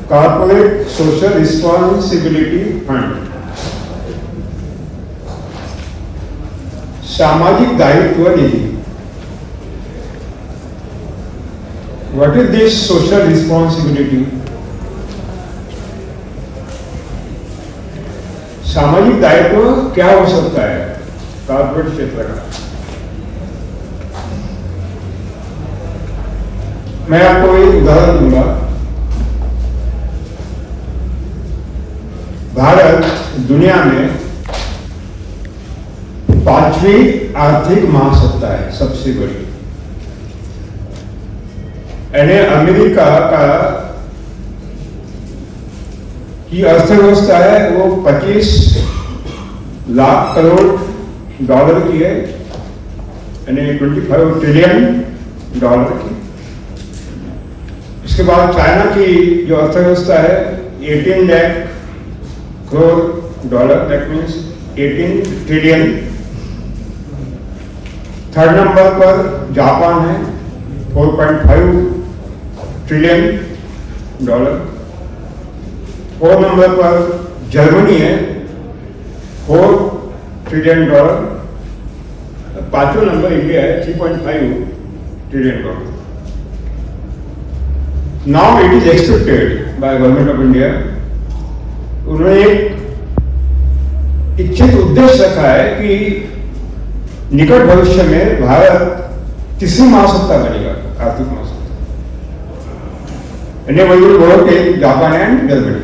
Corporate social responsibility fund, सामाजिक दायित्व निधि। What is this social responsibility? सामाजिक दायित्व क्या हो सकता है कॉर्पोरेट क्षेत्र का? मैं आपको एक उदाहरण दूंगा। भारत दुनिया में 5वीं आर्थिक महासत्ता है, सबसे बड़ी। यानी अमेरिका का की अर्थव्यवस्था है वो 25 लाख करोड़ डॉलर की है, यानी 25 ट्रिलियन डॉलर की। इसके बाद चाइना की जो अर्थव्यवस्था है 18 lakh crore dollar, that means 18 trillion. Third number पर जापान है 4.5 ट्रिलियन डॉलर। फोर्थ नंबर पर जर्मनी है 4 ट्रिलियन डॉलर। पांचवा नंबर इंडिया है 3.5 trillion dollar. Now it is expected by Government of India, उन्होंने एक इच्छित उद्देश्य रखा है कि निकट भविष्य में भारत तीसरी महासत्ता बनेगा, आर्थिक महासत्ता। यानी वही बोल के जापान एंड जर्मनी।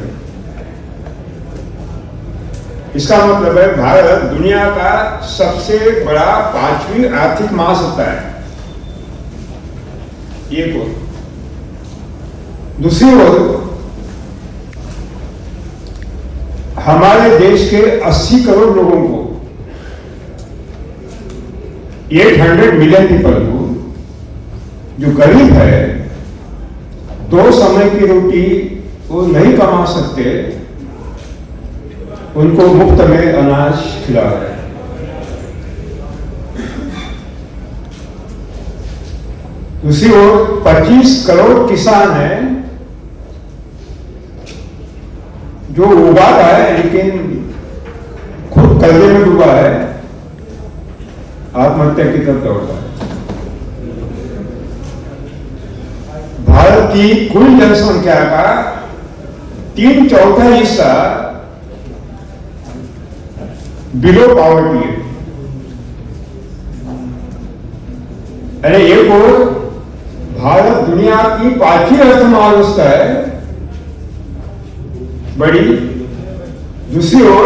इसका मतलब है भारत दुनिया का सबसे बड़ा 5वीं आर्थिक महासत्ता है। एक और दूसरी ओर हमारे देश के 80 करोड़ लोगों को, 800 मिलियन पीपल को, जो गरीब है, 2 समय की रोटी वो नहीं कमा सकते, उनको मुफ्त में अनाज खिला रहे हैं। दूसरी ओर 25 करोड़ किसान हैं जो उगाता है लेकिन खुद कर्जे में डूबा है, आत्महत्या की तरफ दौड़ता है। भारत की कुल जनसंख्या का 3/4 हिस्सा बिलो पॉवर्टी है। अरे एक और भारत दुनिया की 5वीं अर्थव्यवस्था है बड़ी, दूसरी ओर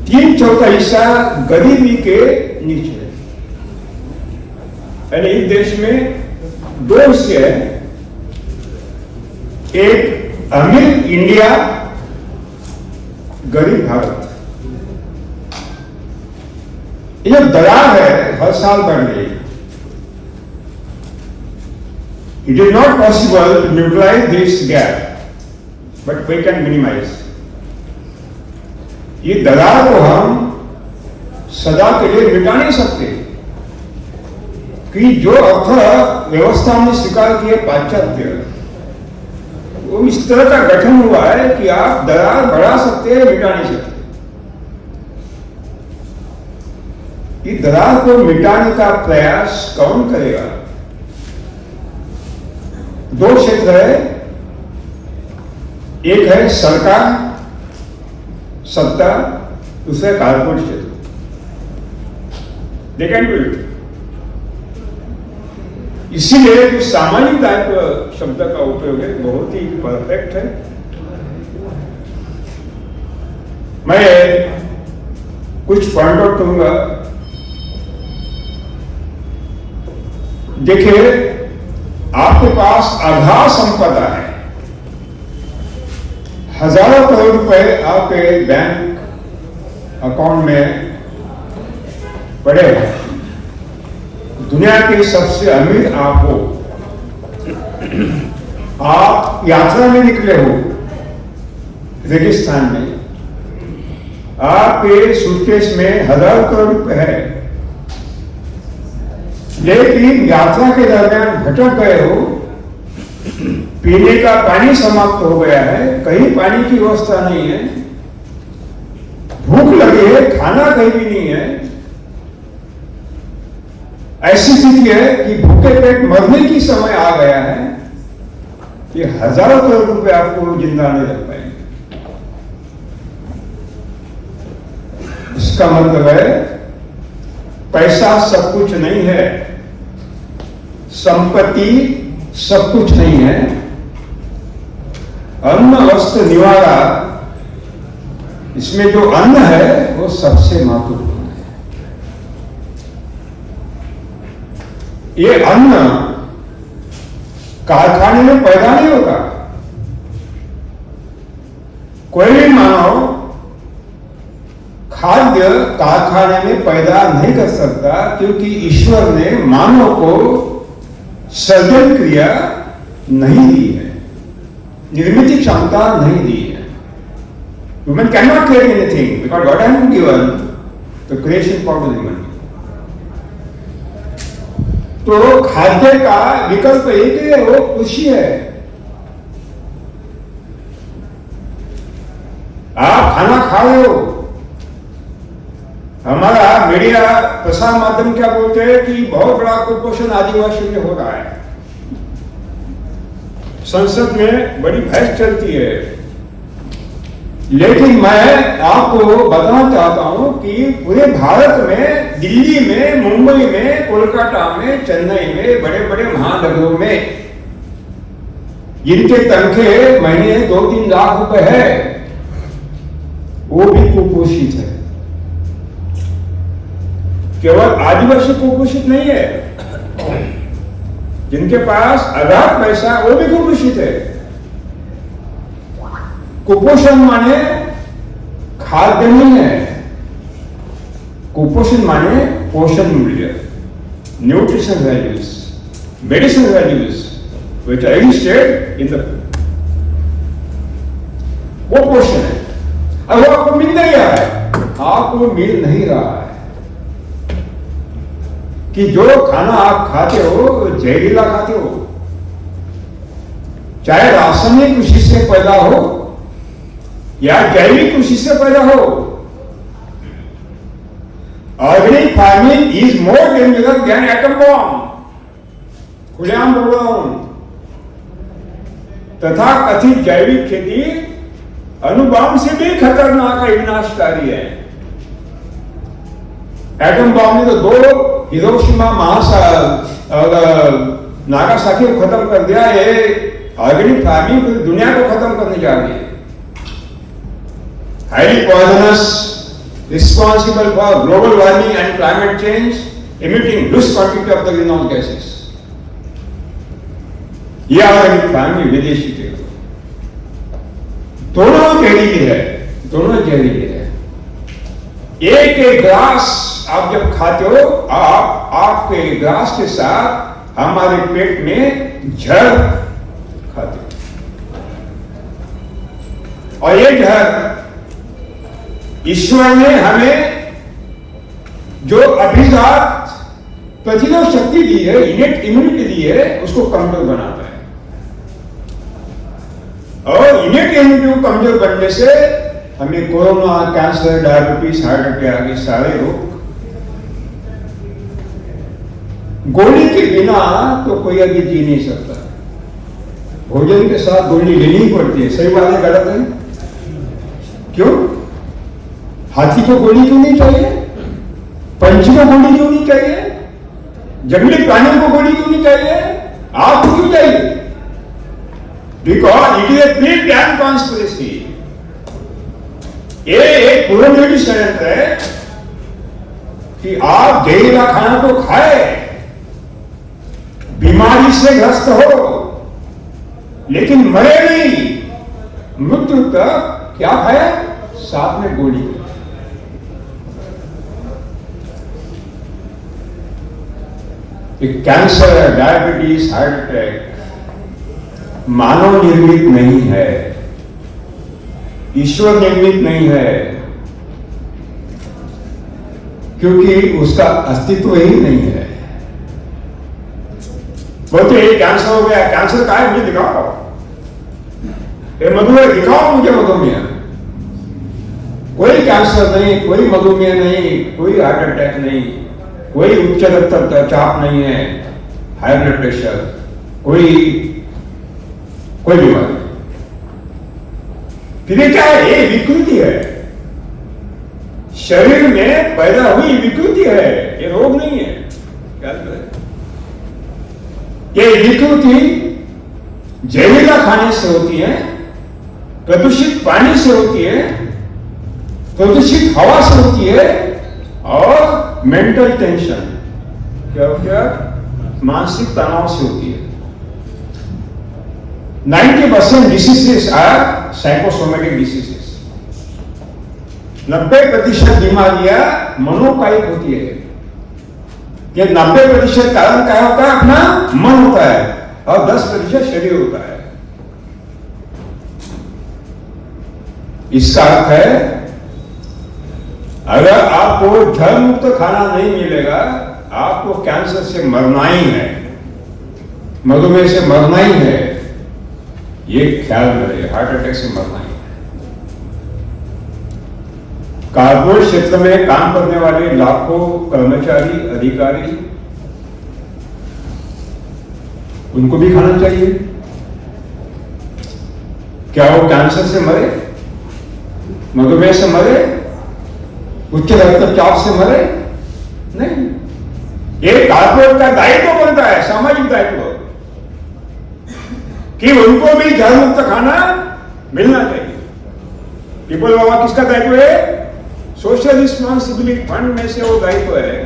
3/4 हिस्सा गरीबी के नीचे है। यानी इस देश में 2 हिस्से हैं, एक अमीर इंडिया, गरीब भारत। ये जो दरार है हर साल बढ़ रही है। It is not possible to neutralize this gap, but we can minimize. ये दरार को हम सदा के लिए मिटा नहीं सकते कि जो अर्थव्यवस्था में स्वीकार किए पाश्चात्य, वो इस तरह का गठन हुआ है कि आप दरार बढ़ा सकते हैं, मिटा नहीं सकते। ये दरार को मिटाने का प्रयास कौन करेगा? 2 क्षेत्र है, एक है सरकार सत्ता, दूसरा कॉर्पोरेट क्षेत्र। They can do it. इसीलिए जो सामाजिक दायित्व शब्द का उपयोग है बहुत ही परफेक्ट है। मैं कुछ पॉइंट आउट करूंगा। देखिए, आपके पास अगाध संपदा है, हजारों करोड़ रुपए आपके बैंक अकाउंट में पड़े हैं। दुनिया के सबसे अमीर आप हो, आप यात्रा में निकले हो रेगिस्तान में, आपके सूटकेस में हजारों करोड़ रुपए है, लेकिन यात्रा के दरमियान भटक गए हो, पीने का पानी समाप्त हो गया है, कहीं पानी की व्यवस्था नहीं है, भूख लगी है, खाना कहीं भी नहीं है। ऐसी स्थिति है कि भूखे पेट मरने की समय आ गया है कि हजारों करोड़ रुपए आपको जिंदा नहीं रख पाएंगे। इसका मतलब है पैसा सब कुछ नहीं है, संपत्ति सब कुछ नहीं है, अन्न वस्त्र निवारा, इसमें जो अन्न है वो सबसे महत्वपूर्ण है। ये अन्न कारखाने में पैदा नहीं होता। कोई भी मानव खाद्य कारखाने में पैदा नहीं कर सकता, क्योंकि ईश्वर ने मानव को सर्जन क्रिया नहीं दी है, निर्मित क्षमता नहीं दी है। Women cannot create anything because God has given the creation power to women. तो खाद्य का विकल्प एक ही है, वो खुशी है। आप खाना खा रहे हो, हमारा मीडिया प्रसार माध्यम क्या बोलते हैं कि बहुत बड़ा कुपोषण आदिवासियों में हो रहा है। संसद में बड़ी बहस चलती है, लेकिन मैं आपको बताना चाहता हूं कि पूरे भारत में, दिल्ली में, मुंबई में, कोलकाता में, चेन्नई में, बड़े बड़े महानगरों में जिनके तनखे महीने 2-3 लाख रुपए है, वो भी कुपोषित है। केवल आदिवासी कुपोषित नहीं है, जिनके पास अगाध पैसा है वो भी कुपोषित है। कुपोषण माने खाद्य नहीं है, कुपोषण माने पोषण मूल्य, nutrition values, medicine values which are existed in the, वो पोषण है। अब वो आपको मिल नहीं रहा है, आपको मिल नहीं रहा है कि जो खाना आप खाते हो जहरीला खाते हो, चाहे रासायनिक कृषि से पैदा हो या जैविक कृषि से पैदा हो। Organic farming is more dangerous than atom bomb, खुलेआम बोल रहा हूं। तथा कथित जैविक खेती अणुबॉम्ब से भी खतरनाक है, विनाशकारी है। एटम बॉम्ब ने तो 2 हिरोशिमा नागासाकी को खत्म कर दिया। ये ऑर्गेनिक फार्मिंग पूरी दुनिया को खत्म करने जा रही है। Highly poisonous, responsible for global warming and climate change, emitting huge quantity of the greenhouse gases. यह ऑर्गेनिक फार्मिंग विदेशी के दोनों जहरीली है, दोनों जहरीली है। एक ग्लास आप जब खाते हो, आपके ग्लास के साथ हमारे पेट में जहर खाते हो, और ये जहर ईश्वर ने हमें जो अभिजात प्रतिरोध शक्ति दी है, इनेट इम्यूनिटी दी है, उसको कमजोर बनाता है। और इनेट इम्यूनिटी को कमजोर बनने से हमें corona, cancer, diabetes, heart attack, ये सारे रोग। गोली के बिना तो कोई अभी जी नहीं सकता, भोजन के साथ गोली लेनी ही पड़ती है। सही बात है, गलत है? क्यों? हाथी को गोली क्यों नहीं चाहिए? पंछी को गोली क्यों नहीं चाहिए? जंगली प्राणी को गोली क्यों नहीं चाहिए? आपको क्यों चाहिए? Because it is a pre plan conspiracy. ये एक पूर्ण षड्यंत्र है कि आप जहरीला खाना तो खाए, बीमारी से ग्रस्त हो, लेकिन मरे नहीं। मृत्यु तक क्या खाए? साथ में गोली। कैंसर, डायबिटीज, हार्ट अटैक मानव निर्मित नहीं है, ईश्वर निर्मित नहीं है, क्योंकि उसका अस्तित्व ही नहीं है। बोलते कैंसर हो गया, कैंसर का है मुझे दिखाओ, ये मधुमेह दिखाओ मुझे, मधुमेह। कोई कैंसर नहीं, कोई मधुमेह नहीं, कोई हार्ट अटैक नहीं, कोई उच्च रक्तचाप नहीं है, हाई ब्लड प्रेशर, कोई बीमारी। फिर ये क्या है? ये विकृति है, शरीर में पैदा हुई विकृति है, ये रोग नहीं है। क्या है ये विकृति? जहरीला खाने से होती है, प्रदूषित पानी से होती है, प्रदूषित हवा से होती है, और मेंटल टेंशन, क्या मानसिक तनाव से होती है। 90% डिसीजेस आर साइकोसोमेटिक डिसीजेस। 90% बीमारियां मनोकायिक होती है। ये 90% कारण क्या होता है? अपना मन होता है, और 10% शरीर होता है। इसका अर्थ है, अगर आपको जल मुक्त खाना नहीं मिलेगा, आपको कैंसर से मरना ही है, मधुमेह से मरना ही है, ये ख्याल में रहे, हार्ट अटैक से मरना ही है। कारपोरेट क्षेत्र में काम करने वाले लाखों कर्मचारी, अधिकारी, उनको भी खाना चाहिए। क्या वो कैंसर से मरे, मधुमेह से मरे, उच्च रक्तचाप से मरे? नहीं। ये कारपोरेट का दायित्व बनता है, सामाजिक दायित्व, कि उनको भी जल मुक्त खाना मिलना चाहिए। पीपल बाबा किसका दायित्व है? सोशल रिस्पॉन्सिबिलिटी फंड में से वो दायित्व है।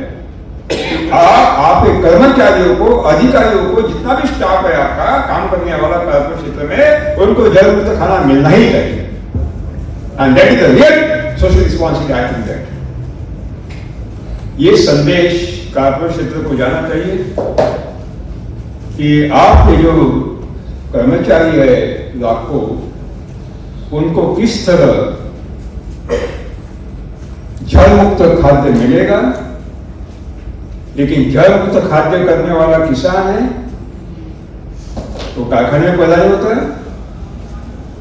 आपके कर्मचारियों को, अधिकारियों को, जितना भी स्टाफ है आपका काम करने वाला कारपोरेट क्षेत्र में, उनको जल मुक्त खाना मिलना ही चाहिए। And that is the real social responsibility. I think that ये संदेश कारपोरेट क्षेत्र को जाना चाहिए कि आपके जो कर्मचारी है लाखों, उनको किस तरह जल मुक्त खाद्य मिलेगा। लेकिन जल मुक्त खाद्य करने वाला किसान है, तो कारखाने में पैदा नहीं होता है,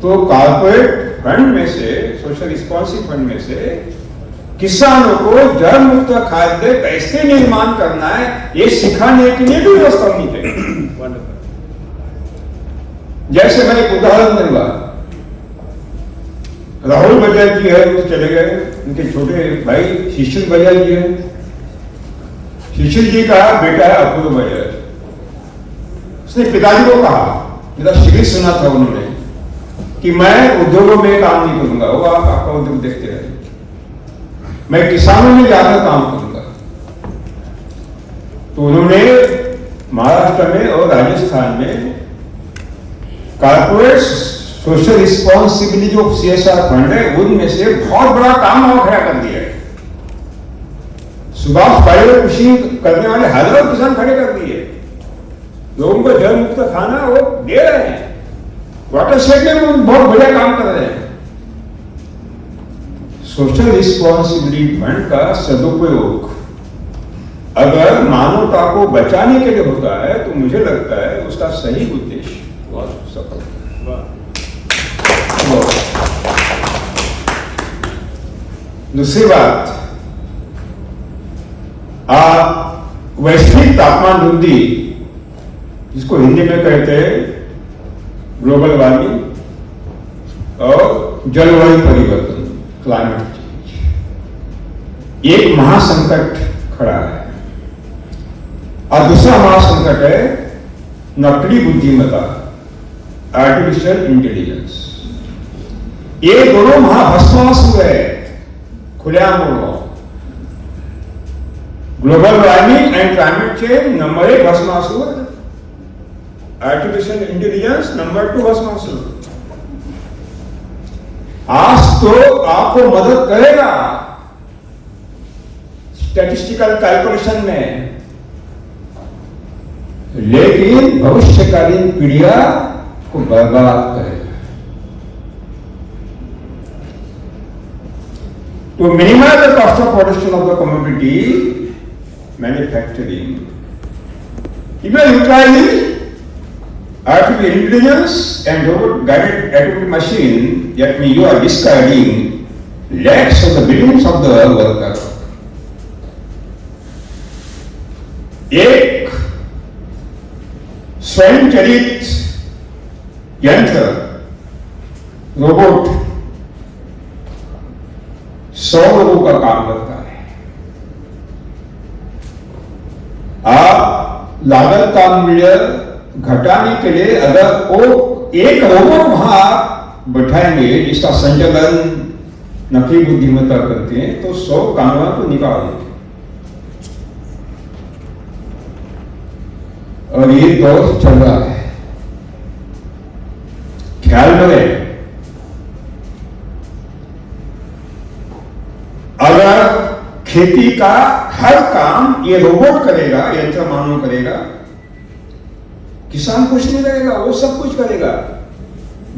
तो कारपोरेट फंड में से, सोशल रिस्पॉन्सिबिलिटी फंड में से किसानों को जल मुक्त खाद्य कैसे निर्माण करना है, ये सिखाने के लिए भी व्यवस्था होनी चाहिए। जैसे मैंने एक उदाहरण दूंगा, राहुल बजाज जी है, वो चले गए, उनके छोटे भाई शिशिर बजाज जी है। शिशिर जी का बेटा है अपूर्व बजाज। उसने पिताजी को कहा, मेरा शिविर सुना था उन्होंने, कि मैं उद्योगों में काम नहीं करूंगा, वो आपका उद्योग देखते रहे, मैं किसानों में जाकर काम करूंगा। तो उन्होंने महाराष्ट्र में और राजस्थान में कारपोरेट सोशल रिस्पॉन्सिबिलिटी जो CSR फंड है, उनमें से बहुत बड़ा काम वहां खड़ा कर दिया है। सुभाष पालेकर कृषि करने वाले हजारों किसान खड़े कर दिए, लोगों को जल मुक्त खाना वो दे रहे हैं, वाटर शेड में बहुत बढ़िया काम कर रहे हैं। सोशल रिस्पॉन्सिबिलिटी फंड का सदुपयोग अगर मानवता को बचाने के लिए होता है, तो मुझे लगता है उसका सही उद्देश्य बहुत सफल है। दूसरी बात, वैश्विक तापमान वृद्धि, जिसको हिंदी में कहते हैं ग्लोबल वार्मिंग और जलवायु परिवर्तन, क्लाइमेट चेंज, एक महासंकट खड़ा है। और दूसरा महासंकट है नकली बुद्धिमत्ता, आर्टिफिशियल इंटेलिजेंस। ये दोनों महाभस्मासुर है, खुलेआम बोलो। Global warming and climate change number 1 Bhasmasur, artificial intelligence number 2 Bhasmasur. आज तो आपको मदद करेगा स्टैटिस्टिकल कैलकुलेशन में, लेकिन भविष्यकालीन पीढ़ियां को बर्बाद करेगा। To minimize the cost of production of the commodity manufacturing, if you are utilizing artificial intelligence and robot guided automated machine, that means you are discarding lakhs of the billions of the worker. एक स्वयंचलित यंत्र robot 100 लोगों का काम करता है। आप लागत का मूल्य घटाने के लिए अगर वो एक रोबोट वहां बैठाएंगे जिसका संचालन नकली बुद्धिमत्ता करते हैं, तो 100 कामगारों को निकाल देंगे। और ये दौर चल रहा है, ख्याल में रहे। अगर खेती का हर काम ये रोबोट करेगा, यंत्र मानव करेगा, किसान कुछ नहीं करेगा, वो सब कुछ करेगा।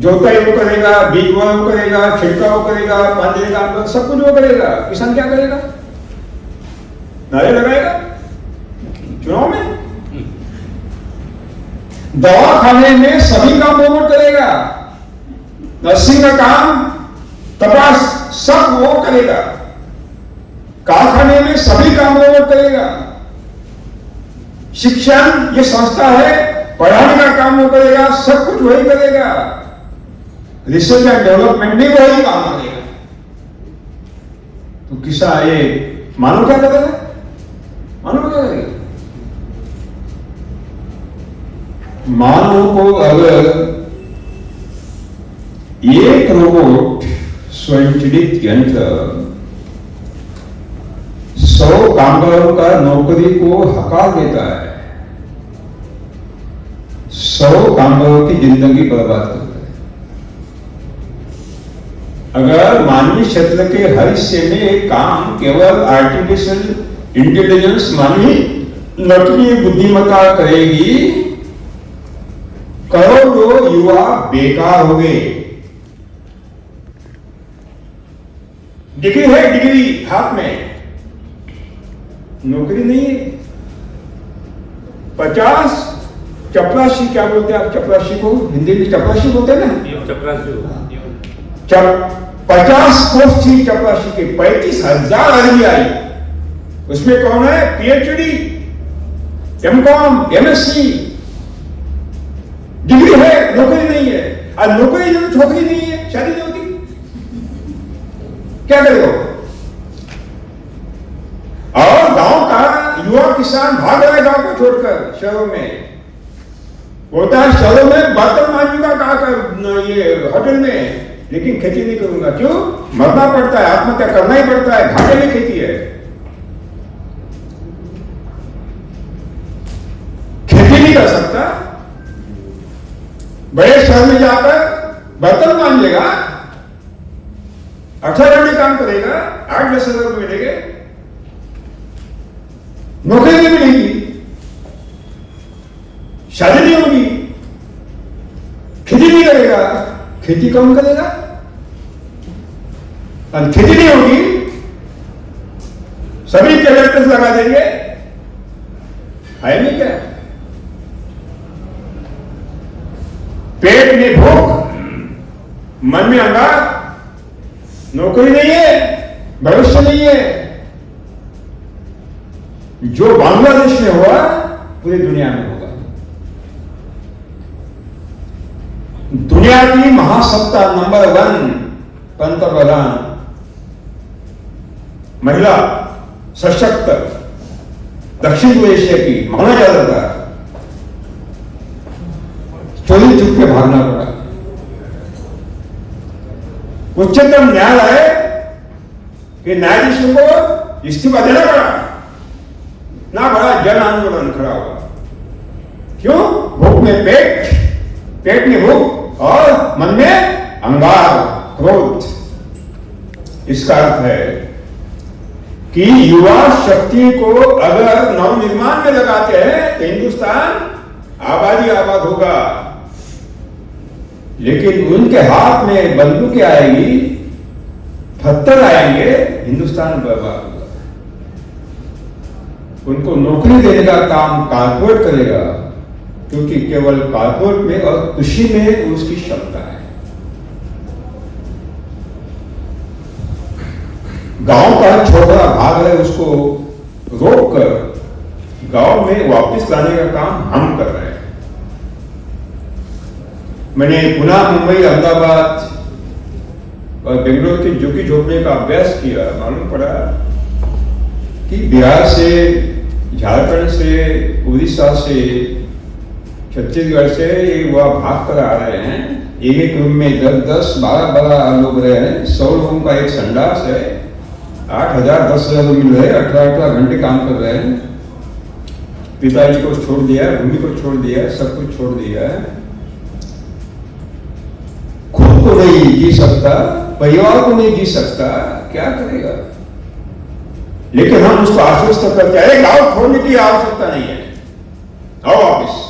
जोताई वो करेगा, बीज वो करेगा, छिड़काव करेगा, पानी का सब कुछ वो करेगा। किसान क्या करेगा? नारे लगाएगा चुनाव में। दवा खाने में सभी काम रोबोट करेगा, नर्सिंग का काम, तपास सब वो करेगा, कारखाने में सभी काम रोबोट करेगा। शिक्षण ये संस्था है, पढ़ाने का काम वो करेगा, सब कुछ वही करेगा। रिसर्च एंड डेवलपमेंट भी वही काम करेगा। तो किसान ये मानव क्या करेगा? मानव क्या करेगा? मानव को अगर एक रोबोट स्वयंचलित यंत्र 100 कामगारों का नौकरी को हटा देता है, 100 कामगारों की जिंदगी बर्बाद करता है। अगर मानवीय क्षेत्र के हर हिस्से में एक काम केवल आर्टिफिशियल इंटेलिजेंस मानवी नकली बुद्धिमत्ता करेगी, करोड़ों युवा बेकार हो गए। डिग्री है, डिग्री हाथ में, नौकरी नहीं है। 50 चपरासी, क्या बोलते हैं आप चपरासी को? हिंदी में चपरासी बोलते हैं ना? चपरासी। 50 पोस्ट थी चपरासी के, 35,000 अर्जी आई। उसमें कौन है? पीएचडी, एमकॉम, एमएससी, डिग्री है, नौकरी नहीं है। और नौकरी नहीं, छोकरी नहीं है, शादी नहीं होती, क्या करेगा? और गांव का युवा किसान भाग रहा है गांव को छोड़कर शहरों में। होता है शहरों में बर्तन मांजूंगा कहा कर ये होटल में, लेकिन खेती नहीं करूंगा। क्यों? मरना पड़ता है, आत्महत्या करना ही पड़ता है, घाटे में खेती है। खेती नहीं कर सकता, बड़े शहर में जाकर बर्तन मांजेगा, 18 घंटे काम करेगा, 8-10 हजार रुपये मिलेंगे, नौकरी नहीं मिलेगी, शादी नहीं होगी, खेती नहीं करेगा। खेती कौन करेगा? और खेती नहीं होगी, सभी कैरेक्टर्स लगा देंगे, है नहीं क्या? पेट में भूख, मन में अंगार, नौकरी नहीं है, भविष्य नहीं है। जो बांग्लादेश में हुआ पूरी दुनिया में होगा। दुनिया की महासत्ता नंबर 1 पंतप्रधान, महिला सशक्त, दक्षिण पूर्व एशिया की माना जाता था, चोरी चुप के भागना पड़ा। उच्चतम न्यायालय के न्यायाधीशों को इस्तीफा देना पड़ा, ना बड़ा जन आंदोलन खड़ा हुआ। क्यों? भूख में पेट, पेट में भूख और मन में अंगार, क्रोध। इसका अर्थ है कि युवा शक्ति को अगर नवनिर्माण में लगाते हैं तो हिंदुस्तान आबादी आबाद होगा। लेकिन उनके हाथ में बंदूकें आएगी, पत्थर आएंगे, हिंदुस्तान बर्बाद होगा। उनको नौकरी देने का काम कारपोरेट करेगा, क्योंकि केवल कारपोरेट में और कृषि में उसकी क्षमता है। गांव का छोटा भाग है, उसको रोककर गांव में वापस लाने का काम हम कर रहे हैं। मैंने पुणे, मुंबई, अहमदाबाद और बेंगलोर के झुग्गी झोपड़े का अभ्यास किया। मालूम पड़ा कि बिहार से, झारखंड से, उड़ीसा से, छत्तीसगढ़ से ये वह भाग कर आ रहे हैं। एक रूम में 10-10, 12-12 लोग रहे हैं। 100 लोगों का एक संडास है। 8,000, 10,000 लोग मिल रहे हैं। 18 घंटे काम कर रहे हैं। पिताजी को छोड़ दिया, भूमि को छोड़ दिया, सब कुछ छोड़ दिया है। खुद को नहीं जी सकता, परिवार को नहीं जी सकता, क्या करेगा? लेकिन हम उसको आश्वस्त करते हैं, गांव छोड़ने की आवश्यकता नहीं है, आओ वापिस।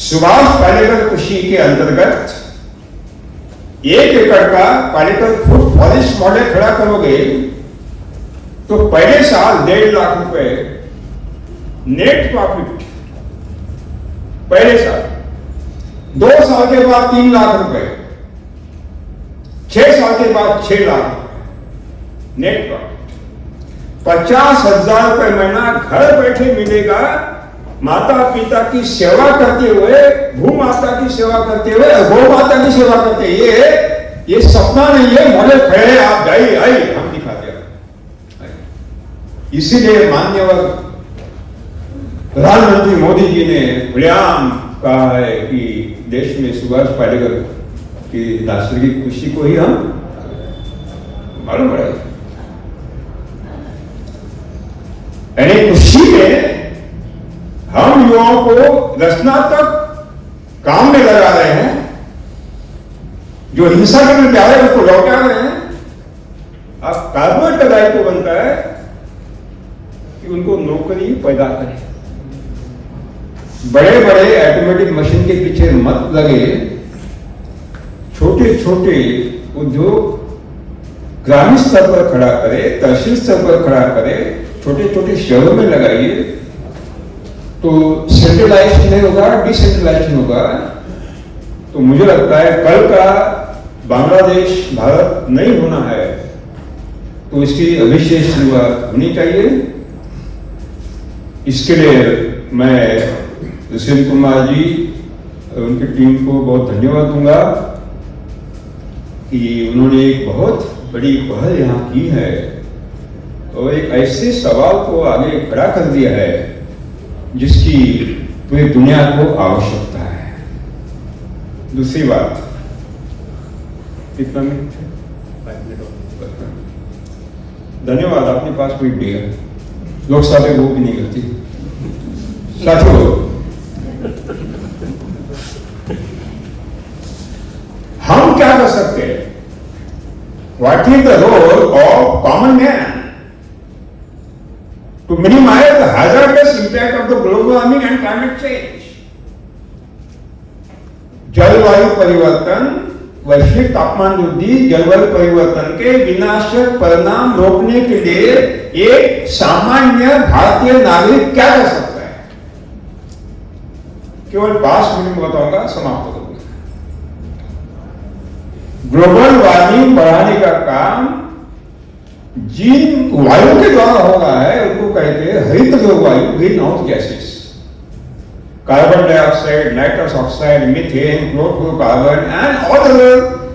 सुभाष पालेकर कृषि के अंतर्गत 1 एकड़ का पालेकर फूड फॉरेस्ट मॉडल खड़ा करोगे तो पहले साल 1.5 लाख रुपए नेट प्रॉफिट, पहले साल। 2 साल के बाद 3 लाख रुपए, 6 साल के बाद 6 लाख नेट प्रॉफिट। 50,000 रुपए महीना घर बैठे मिलेगा। माता पिता की सेवा करते हुए, भू माता की सेवा करते हुए, गौ माता की सेवा करते हुए। ये सपना नहीं है, मॉडल खड़े हैं, आप जाइए, आइए, हम दिखाते हैं। इसीलिए माननीय प्रधानमंत्री मोदी जी ने खुलेआम कहा है कि देश में सुभाष पालेकर की नैसर्गिक कृषि को ही हम मालूम पड़ेगा। यानी कृषि में हम युवाओं को रचनात्मक काम में लगा रहे हैं। जो हिंसा करने जा रहे हैं उसको लौटा रहे हैं। अब कारपोरेट का दायित्व बनता है कि उनको नौकरी पैदा करें। बड़े बड़े ऑटोमेटिक मशीन के पीछे मत लगे। छोटे छोटे उद्योग ग्रामीण स्तर पर खड़ा करे, तहसील स्तर पर खड़ा करे, छोटे छोटे शहरों में लगाइए तो सेंट्रलाइजेशन नहीं होगा, डिसेंट्रलाइजेशन होगा। तो मुझे लगता है कल का बांग्लादेश भारत नहीं होना है तो इसकी अभिशेष शुरुआत होनी चाहिए। इसके लिए मैं दुष्यंत कुमार जी और उनकी टीम को बहुत धन्यवाद दूंगा कि उन्होंने एक बहुत बड़ी पहल यहाँ की है और एक ऐसे सवाल को आगे खड़ा कर दिया है जिसकी पूरी दुनिया को आवश्यकता है। दूसरी बात, कितना मिनट? 5 मिनट। धन्यवाद। अपने पास कोई भी है, लोकसभा में वो भी नहीं करती। साथियों, हम क्या कर सकते हैं? What is the role of common man to minimize the hazardous impact of the global warming and climate change? जलवायु परिवर्तन, वैश्विक तापमान वृद्धि, जलवायु परिवर्तन के विनाशक परिणाम रोकने के लिए एक सामान्य भारतीय नागरिक क्या कर सकता है? केवल 5 मिनट में बताऊंगा, समाप्त करूंगा। ग्लोबल वार्मिंग बढ़ाने का काम जिन वायु के द्वारा हो रहा है उनको कहते हैं हरित वायु, green house gases. Carbon dioxide, nitrous oxide, methane, chlorofluorocarbon and all other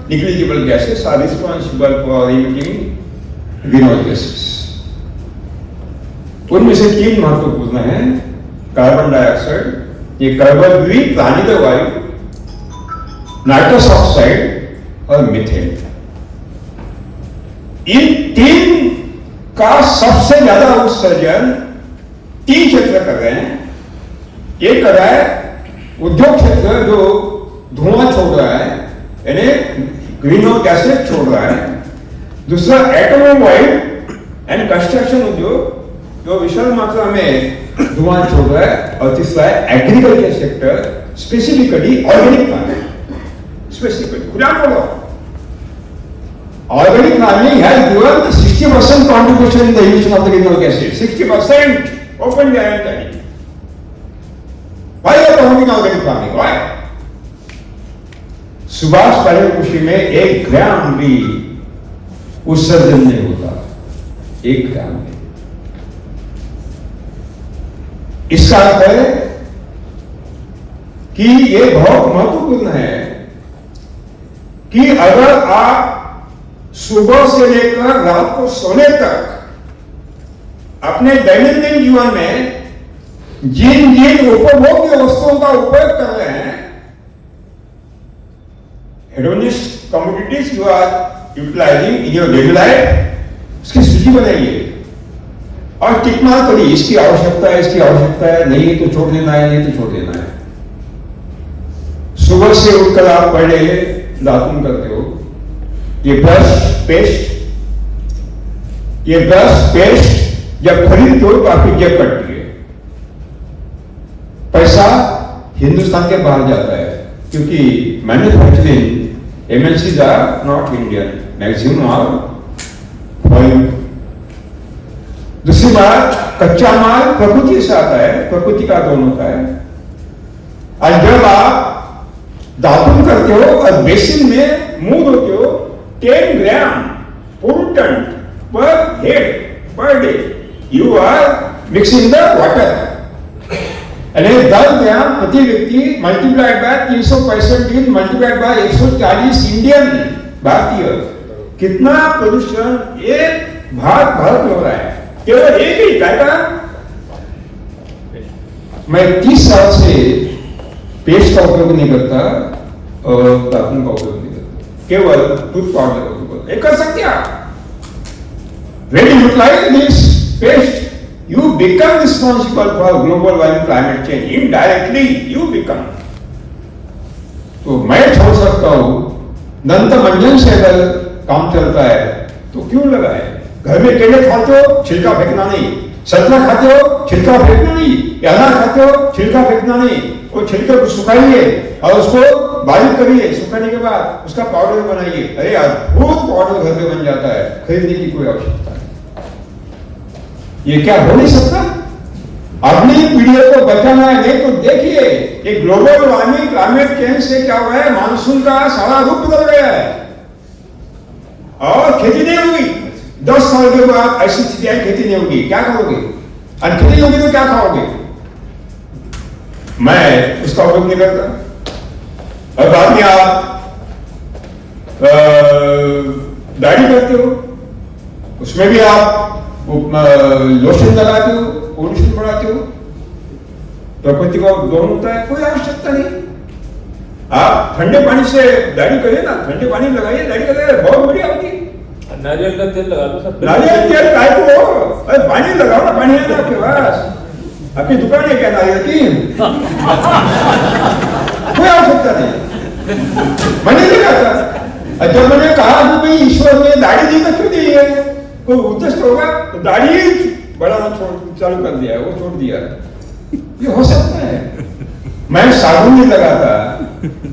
negligible gases are responsible for emitting greenhouse gases. उनमें से 3 महत्वपूर्ण हैं। कार्बन डाइऑक्साइड, ये कार्बन द्विप्लानित वायु, नाइट्रस ऑक्साइड और मीथेन। इन 3 का सबसे ज्यादा उत्सर्जन 3 क्षेत्र कर रहे हैं। एक कर रहा है उद्योग क्षेत्र जो धुआं छोड़ रहा है, यानी ग्रीन हाउस गैसेस छोड़ रहा है। दूसरा ऑटोमोबाइल एंड कंस्ट्रक्शन उद्योग जो विशाल मात्रा में धुआं छोड़ रहा है। और तीसरा है agriculture sector, specifically organic farming. Specifically खुला बोलो, organic farming has given 60% contribution in the emission of the greenhouse gases. 60% open guarantee. Why you are promoting organic farming? Why? Subhash Palekar कृषि में 1 ग्राम भी उत्सर्जन नहीं होता, 1 ग्राम भी। इसका अर्थ है कि यह बहुत महत्वपूर्ण है कि अगर आप सुबह से लेकर रात को सोने तक अपने दैनंदिन जीवन में जिन जिन उपभोग्य वस्तुओं का उपयोग कर रहे हैं, hedonist commodities you are utilising in your daily life, उसकी सूची बनाइए और टिक मार करिए, इसकी आवश्यकता है, इसकी आवश्यकता है, नहीं तो छोड़ देना है, नहीं तो छोड़ देना है। सुबह से उठकर आप पहले दातुन करते हो, ये ब्रश पेस्ट जब खरीदते हो तो आपकी जेब कटती है, पैसा हिंदुस्तान के बाहर जाता है, क्योंकि manufacturing MNCs are not Indian, maximum are foreign. दूसरी बात, कच्चा माल प्रकृति से आता है, प्रकृति का दोनों का है। और जब आप दातुन करते हो और बेसिन में मुंह धोते हो, 10 gram pollutant per head per day you are mixing the water. 10 gram प्रति व्यक्ति मल्टीप्लाइड बाय 365 दिन मल्टीप्लाइड बाय 140 इंडियन भारतीय, कितना प्रदूषण एक भारत में हो रहा है, केवल एक ही डाटा। मैं 30 साल से पेस्ट का उपयोग नहीं करता और दातुन का उपयोग नहीं करता, केवल टूथ पाउडर का उपयोग एक कर सकते आप। When you utilize this paste, you become responsible for global warming, climate change. Indirectly, you become. तो मैं छोड़ सकता हूं, दंत मंजन से अगर काम चलता है तो क्यों लगाए? घर में केले खाते हो, छिलका फेंकना नहीं, संतरा खाते हो, छिलका फेंकना नहीं, अनार खाते हो, छिलका फेंकना नहीं, वो छिलके को सुखाइए और उसको बारीक करिए, सुखाने के बाद उसका पाउडर बनाइए। अरे अद्भुत पाउडर घर में बन जाता है, खरीदने की कोई आवश्यकता नहीं। ये क्या हो नहीं सकता? अपनी पीढ़ियों को बचाना है, नहीं तो देखिए कि ग्लोबल वार्मिंग, क्लाइमेट चेंज से क्या हुआ है, मानसून का सारा रूप बदल गया है और खेती नहीं होगी। 10 साल के बाद ऐसी स्थिति आई, खेती नहीं होगी, क्या करोगे? और खेती नहीं होगी तो क्या खाओगे? मैं उसका उपयोग नहीं करता। और बाद में आप दाढ़ी करते हो, उसमें भी आप लोशन लगाते हो, पोल्यूशन बढ़ाते हो, प्रकृति का दोहन होता है, कोई आवश्यकता नहीं। आप ठंडे पानी से दाढ़ी करिए ना, ठंडे पानी लगाइए, दाढ़ी लगाइए, बहुत बढ़िया होती है। नारियल का तेल लगा लो सब। नारियल तेल काय को? अरे पानी लगाओ ना, पानी है ना आपके पास, आपकी दुकान है क्या नारियल की? कोई आवश्यकता नहीं, मैंने नहीं कहा। जब मैंने कहा कि भाई ईश्वर ने दाढ़ी दी तो क्यों दी है, कोई उद्देश्य होगा, तो दाढ़ी बढ़ाना चालू कर दिया है, वो छोड़ दिया। ये हो सकता है। मैं साबुन नहीं लगाता,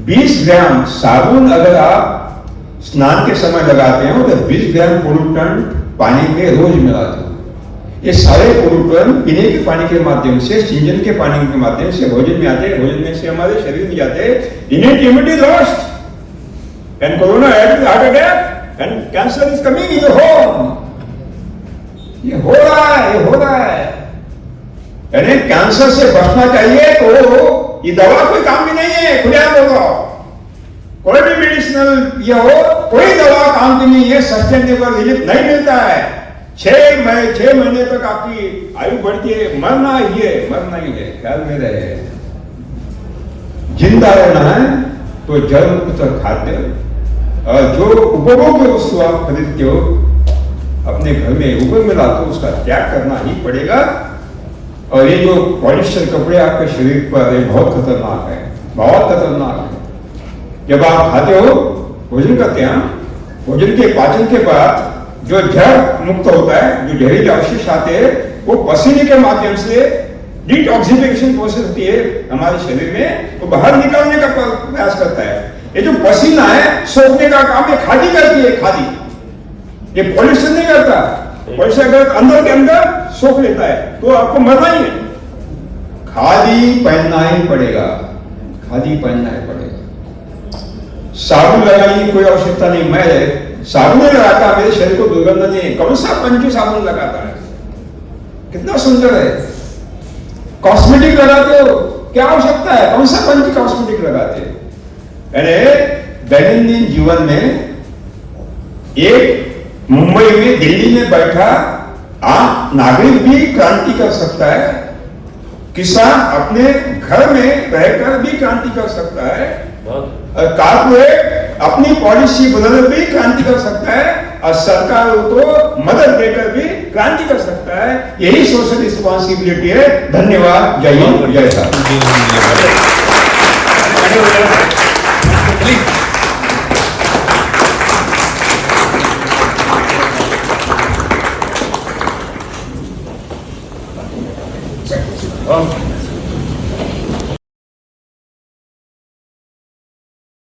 20 ग्राम साबुन अगर आप स्नान के समय लगाते हो तो 20 ग्राम पोल्यूटेंट पानी में रोज मिलाते हो। ये सारे पोल्यूटेंट पीने के पानी के माध्यम से, सिंचन के पानी के माध्यम से भोजन में आते हैं, भोजन में से हमारे शरीर में जाते हैं। Innate immunity lost and corona heart attack and cancer is coming in the home. ये हो रहा है, ये हो रहा है। यानी कैंसर से बचना चाहिए तो ये दवा कोई काम की नहीं है, खुले बोलो। कोई भी मेडिसिनल ये हो, कोई दवा काम की नहीं है, सस्टेनेबल रिलीफ नहीं मिलता है। 6 महीने तक आपकी आयु बढ़ती है, मरना ही है, ख्याल में रहे। जिंदा रहना है तो जल मुक्त खाद्य, जो उपभोग्य वस्तु आप खरीदते हो अपने घर में उपयोग में लाते हो, उसका त्याग करना ही पड़ेगा। और ये जो पॉलिस्टर कपड़े आपके शरीर पर है, बहुत खतरनाक है, बहुत खतरनाक है। जब आप खाते हो, भोजन करते हैं, भोजन के पाचन के बाद जो जहर मुक्त होता है, जो जहरीले अवशेष आते हैं, वो पसीने के माध्यम से डिटॉक्सिफिकेशन प्रोसेस होती है हमारे शरीर में, वो बाहर निकालने का प्रयास करता है। ये जो पसीना है, सोखने का काम ये खादी करती है, खादी। ये पॉल्यूशन नहीं करता, पॉल्यूशन अगर अंदर के अंदर सोख लेता है तो आपको मरना ही है। खादी पहनना ही पड़ेगा, खादी पहनना ही पड़ेगा। साबुन लगाने की कोई आवश्यकता नहीं। मैं साबुन नहीं लगाता, मेरे शरीर को दुर्गंध नहीं है। कौन सा पंच साबुन लगाता है? कितना सुंदर है। कॉस्मेटिक लगाते हो, क्या आवश्यकता है? कौन सा पंच कॉस्मेटिक लगाते हो? अरे दैनंदिन जीवन में एक मुंबई में, दिल्ली में बैठा आम नागरिक भी क्रांति कर सकता है, किसान अपने घर में रहकर भी क्रांति कर सकता है, कारपोरेट अपनी पॉलिसी बदल भी क्रांति कर सकता है, और सरकार को मदद देकर भी क्रांति कर सकता है। यही सोशल रिस्पॉन्सिबिलिटी है। धन्यवाद। जय हिंद, जय भारत।